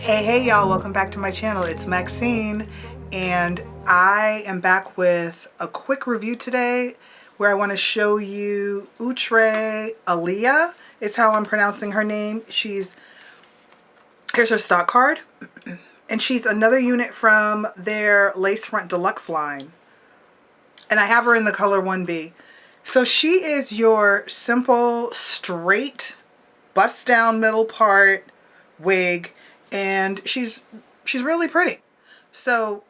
Hey y'all, welcome back to my channel. It's Maxine and I am back with a quick review today where I want to show you Outre-Elya is how I'm pronouncing her name. Here's her stock card and she's another unit from their lace front deluxe line, and I have her in the color 1B. So she is your simple straight bust down middle part wig, and she's really pretty. So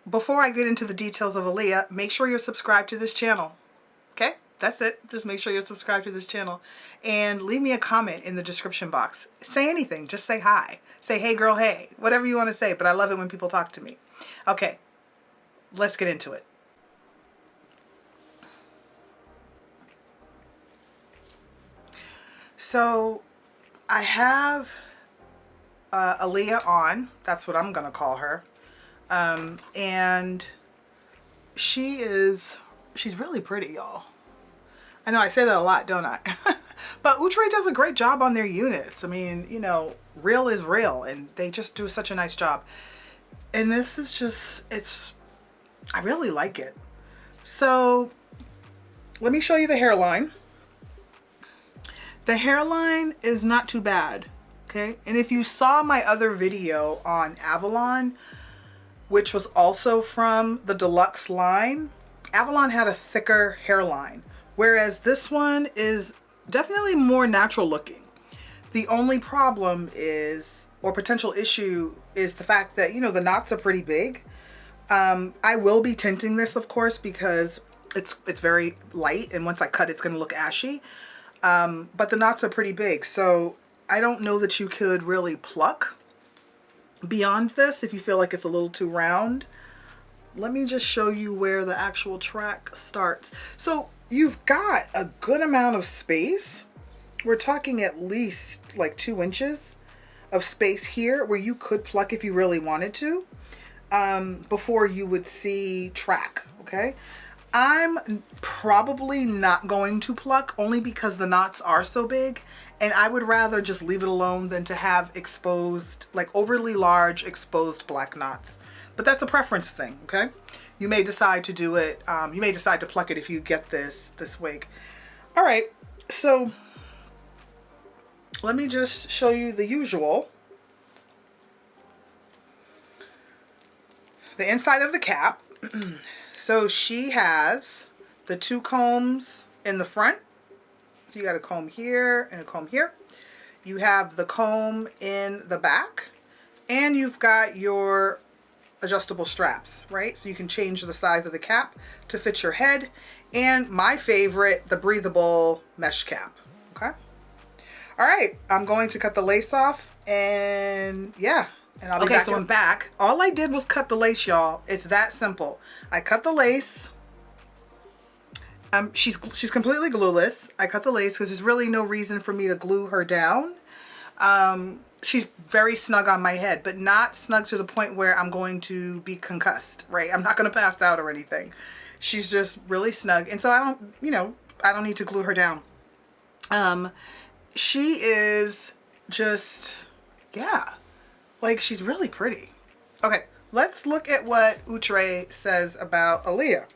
before I get into the details of Elya, make sure you're subscribed to this channel. Okay, that's it. Just make sure you're subscribed to this channel and leave me a comment in the description box. Say anything, just say hi. Say hey girl, hey, whatever you want to say, but I love it when people talk to me. Okay, let's get into it. So I have Elya on, that's what I'm gonna call her, and she's really pretty, y'all. I know I say that a lot, don't I? But Outre does a great job on their units. I mean, you know, real is real, and they just do such a nice job. And this is just, I really like it. So let me show you the hairline. The hairline is not too bad, okay? And if you saw my other video on Avalon, which was also from the Deluxe line, Avalon had a thicker hairline, whereas this one is definitely more natural looking. The only problem is, or potential issue, is the fact that, you know, the knots are pretty big. I will be tinting this, of course, because it's very light, and once I cut it's going to look ashy. But the knots are pretty big, so I don't know that you could really pluck beyond this if you feel like it's a little too round. Let me just show you where the actual track starts. So you've got a good amount of space. We're talking at least like 2 inches of space here where you could pluck if you really wanted to, before you would see track, okay? I'm probably not going to pluck, only because the knots are so big, and I would rather just leave it alone than to have exposed, like overly large exposed black knots. But that's a preference thing, okay? You may decide to do it, you may decide to pluck it if you get this wig. All right, so let me just show you the usual. The inside of the cap. So she has the 2 combs in the front. So you got a comb here and a comb here. You have the comb in the back, and you've got your adjustable straps, right? So you can change the size of the cap to fit your head. And my favorite, the breathable mesh cap, okay? All right, I'm going to cut the lace off, and yeah. And I'll be back. So I'm back. All I did was cut the lace, y'all. It's that simple. I cut the lace. She's completely glueless. I cut the lace because there's really no reason for me to glue her down. She's very snug on my head, but not snug to the point where I'm going to be concussed, right? I'm not going to pass out or anything. She's just really snug. And so I don't, you know, I don't need to glue her down. She is just, yeah. Like, she's really pretty. Okay, let's look at what Outre says about Elya.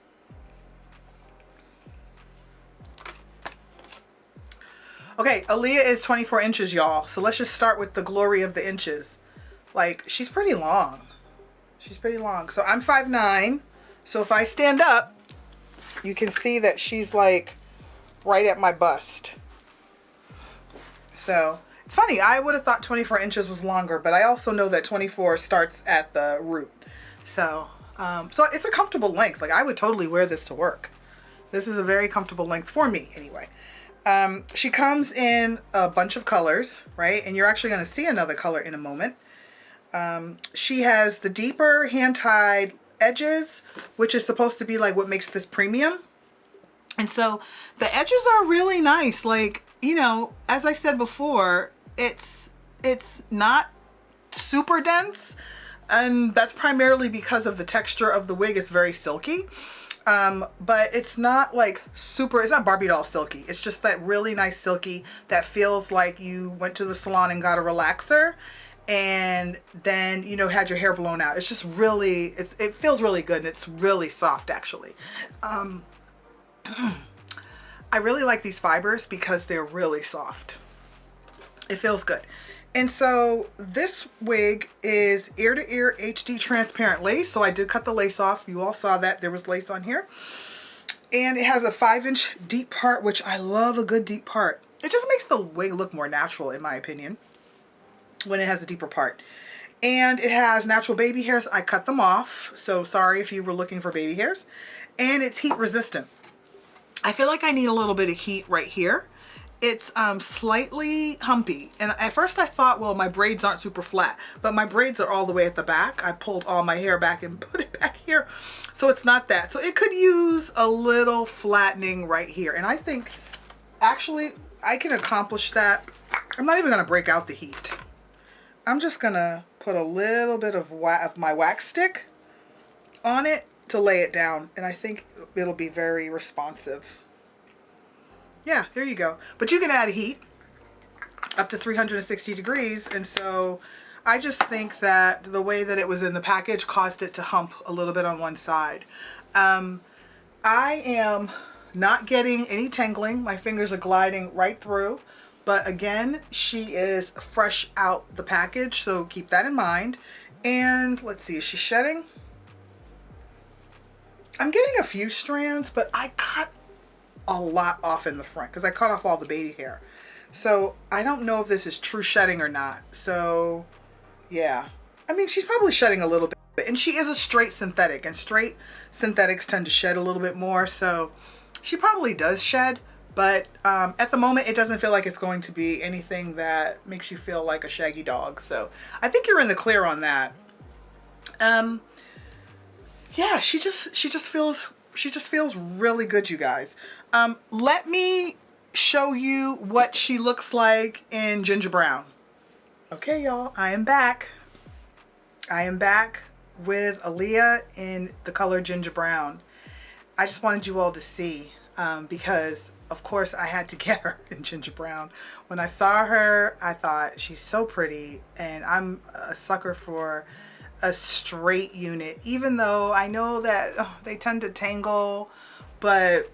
Okay, Elya is 24 inches, y'all. So let's just start with the glory of the inches. Like, she's pretty long. She's pretty long. So I'm 5'9". So if I stand up, you can see that she's like right at my bust. So it's funny, I would have thought 24 inches was longer, but I also know that 24 starts at the root. So, so it's a comfortable length. Like, I would totally wear this to work. This is a very comfortable length for me anyway. She comes in a bunch of colors, right? And you're actually going to see another color in a moment. She has the deeper hand-tied edges, which is supposed to be like what makes this premium. And so the edges are really nice. Like, you know, as I said before, it's not super dense, and that's primarily because of the texture of the wig. It's very silky, but it's not like super, it's not Barbie doll silky. It's just that really nice silky that feels like you went to the salon and got a relaxer and then, you know, had your hair blown out. It's just really, it feels really good, and it's really soft actually. I really like these fibers because they're really soft. It feels good. And so this wig is ear to ear HD transparent lace. So I did cut the lace off. You all saw that there was lace on here. And it has a 5-inch deep part, which I love a good deep part. It just makes the wig look more natural, in my opinion, when it has a deeper part. And it has natural baby hairs. I cut them off. So sorry if you were looking for baby hairs. And it's heat resistant. I feel like I need a little bit of heat right here. It's slightly humpy. And at first I thought, well, my braids aren't super flat, but my braids are all the way at the back. I pulled all my hair back and put it back here. So it's not that. So it could use a little flattening right here. And I think actually I can accomplish that. I'm not even gonna break out the heat. I'm just gonna put a little bit of my wax stick on it to lay it down, and I think it'll be very responsive. Yeah, there you go. But you can add heat up to 360 degrees, and so I just think that the way that it was in the package caused it to hump a little bit on one side. I am not getting any tangling. My fingers are gliding right through, but again, she is fresh out the package, so keep that in mind. And let's see, is she shedding? I'm getting a few strands, but I cut a lot off in the front because I cut off all the baby hair. So I don't know if this is true shedding or not. So yeah, I mean, she's probably shedding a little bit, and she is a straight synthetic, and straight synthetics tend to shed a little bit more. So she probably does shed, but at the moment it doesn't feel like it's going to be anything that makes you feel like a shaggy dog. So I think you're in the clear on that. Yeah, she just feels really good, you guys. Let me show you what she looks like in ginger brown. Okay, y'all, I am back. I am back with Aaliyah in the color ginger brown. I just wanted you all to see because of course I had to get her in ginger brown. When I saw her, I thought she's so pretty, and I'm a sucker for a straight unit, even though I know that they tend to tangle, but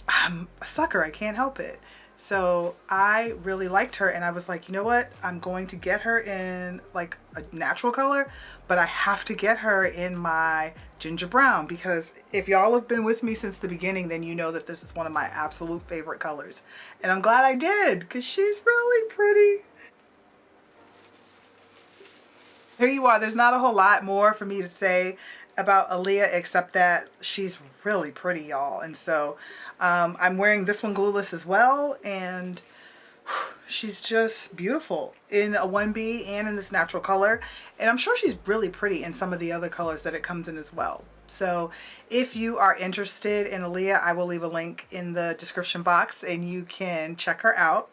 I'm a sucker, I can't help it. So I really liked her, and I was like, you know what, I'm going to get her in like a natural color, but I have to get her in my ginger brown, because if y'all have been with me since the beginning, then you know that this is one of my absolute favorite colors, and I'm glad I did because she's really pretty. Here you are. There's not a whole lot more for me to say about Aaliyah except that she's really pretty, y'all. And so I'm wearing this one glueless as well, and she's just beautiful in a 1B and in this natural color. And I'm sure she's really pretty in some of the other colors that it comes in as well. So if you are interested in Aaliyah, I will leave a link in the description box and you can check her out.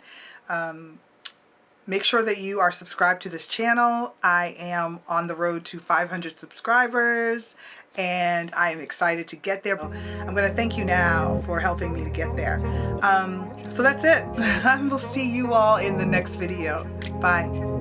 Make sure that you are subscribed to this channel. I am on the road to 500 subscribers, and I am excited to get there. I'm going to thank you now for helping me to get there. So that's it. I will see you all in the next video. Bye.